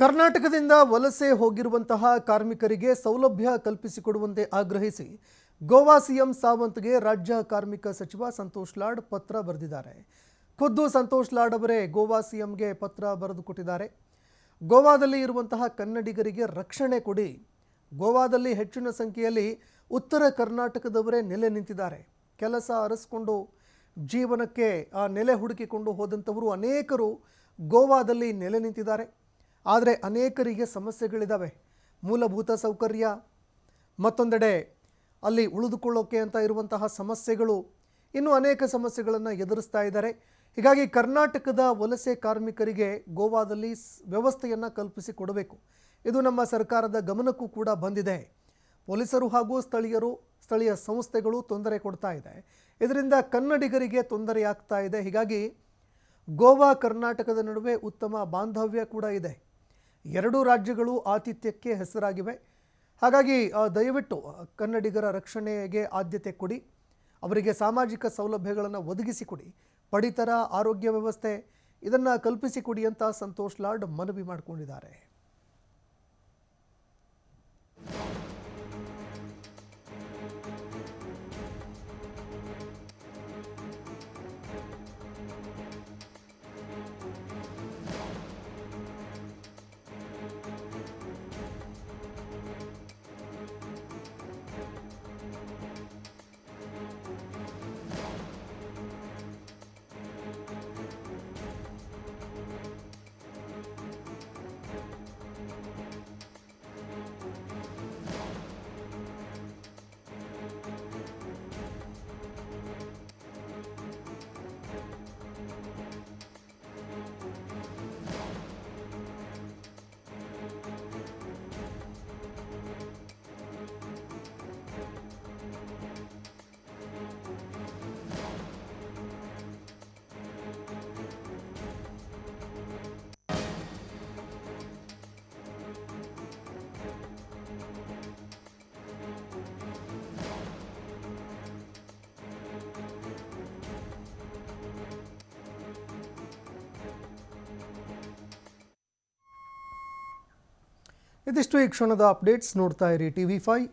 ಕರ್ನಾಟಕದಿಂದ ವಲಸೆ ಹೋಗಿರುವಂತಹ ಕಾರ್ಮಿಕರಿಗೆ ಸೌಲಭ್ಯ ಕಲ್ಪಿಸಿಕೊಡುವಂತೆ ಆಗ್ರಹಿಸಿ ಗೋವಾ ಸಿಎಂ ಸಾವಂತ್ಗೆ ರಾಜ್ಯ ಕಾರ್ಮಿಕ ಸಚಿವ ಸಂತೋಷ್ ಲಾಡ್ ಪತ್ರ ಬರೆದಿದ್ದಾರೆ. ಖುದ್ದು ಸಂತೋಷ್ ಲಾಡ್ ಅವರೇ ಗೋವಾ ಸಿಎಂಗೆ ಪತ್ರ ಬರೆದು ಕೊಟ್ಟಿದ್ದಾರೆ. ಗೋವಾದಲ್ಲಿ ಇರುವಂತಹ ಕನ್ನಡಿಗರಿಗೆ ರಕ್ಷಣೆ ಕೊಡಿ. ಗೋವಾದಲ್ಲಿ ಹೆಚ್ಚಿನ ಸಂಖ್ಯೆಯಲ್ಲಿ ಉತ್ತರ ಕರ್ನಾಟಕದವರೇ ನೆಲೆ ನಿಂತಿದ್ದಾರೆ. ಕೆಲಸ ಅರಸಿಕೊಂಡು ಜೀವನಕ್ಕೆ ನೆಲೆ ಹುಡುಕಿಕೊಂಡು ಹೋದಂಥವರು ಅನೇಕರು ಗೋವಾದಲ್ಲಿ ನೆಲೆ ನಿಂತಿದ್ದಾರೆ. ಆದರೆ ಅನೇಕರಿಗೆ ಸಮಸ್ಯೆಗಳಿದ್ದಾವೆ. ಮೂಲಭೂತ ಸೌಕರ್ಯ, ಮತ್ತೊಂದೆಡೆ ಅಲ್ಲಿ ಉಳಿದುಕೊಳ್ಳೋಕೆ ಅಂತ ಇರುವಂತಹ ಸಮಸ್ಯೆಗಳು, ಇನ್ನೂ ಅನೇಕ ಸಮಸ್ಯೆಗಳನ್ನು ಎದುರಿಸ್ತಾ ಇದ್ದಾರೆ. ಹೀಗಾಗಿ ಕರ್ನಾಟಕದ ವಲಸೆ ಕಾರ್ಮಿಕರಿಗೆ ಗೋವಾದಲ್ಲಿ ವ್ಯವಸ್ಥೆಯನ್ನು ಕಲ್ಪಿಸಿಕೊಡಬೇಕು. ಇದು ನಮ್ಮ ಸರ್ಕಾರದ ಗಮನಕ್ಕೂ ಕೂಡ ಬಂದಿದೆ. ಪೊಲೀಸರು ಹಾಗೂ ಸ್ಥಳೀಯ ಸಂಸ್ಥೆಗಳು ತೊಂದರೆ ಕೊಡ್ತಾ ಇದೆ. ಇದರಿಂದ ಕನ್ನಡಿಗರಿಗೆ ತೊಂದರೆಯಾಗ್ತಾ ಇದೆ. ಹೀಗಾಗಿ ಗೋವಾ ಕರ್ನಾಟಕದ ನಡುವೆ ಉತ್ತಮ ಬಾಂಧವ್ಯ ಕೂಡ ಇದೆ. ಎರಡೂ ರಾಜ್ಯಗಳು ಆತಿಥ್ಯಕ್ಕೆ ಹೆಸರಾಗಿವೆ. ಹಾಗಾಗಿ ದಯವಿಟ್ಟು ಕನ್ನಡಿಗರ ರಕ್ಷಣೆಗೆ ಆದ್ಯತೆ ಕೊಡಿ. ಅವರಿಗೆ ಸಾಮಾಜಿಕ ಸೌಲಭ್ಯಗಳನ್ನು ಒದಗಿಸಿಕೊಡಿ. ಪಡಿತರ, ಆರೋಗ್ಯ ವ್ಯವಸ್ಥೆ ಇದನ್ನು ಕಲ್ಪಿಸಿಕೊಡಿ ಅಂತ ಸಂತೋಷ್ ಲಾಡ್ ಮನವಿ ಮಾಡಿಕೊಂಡಿದ್ದಾರೆ. ಇದಿಷ್ಟು ಈ ಕ್ಷಣದ ಅಪ್ಡೇಟ್ಸ್. ನೋಡ್ತಾ ಇರಿ TV5.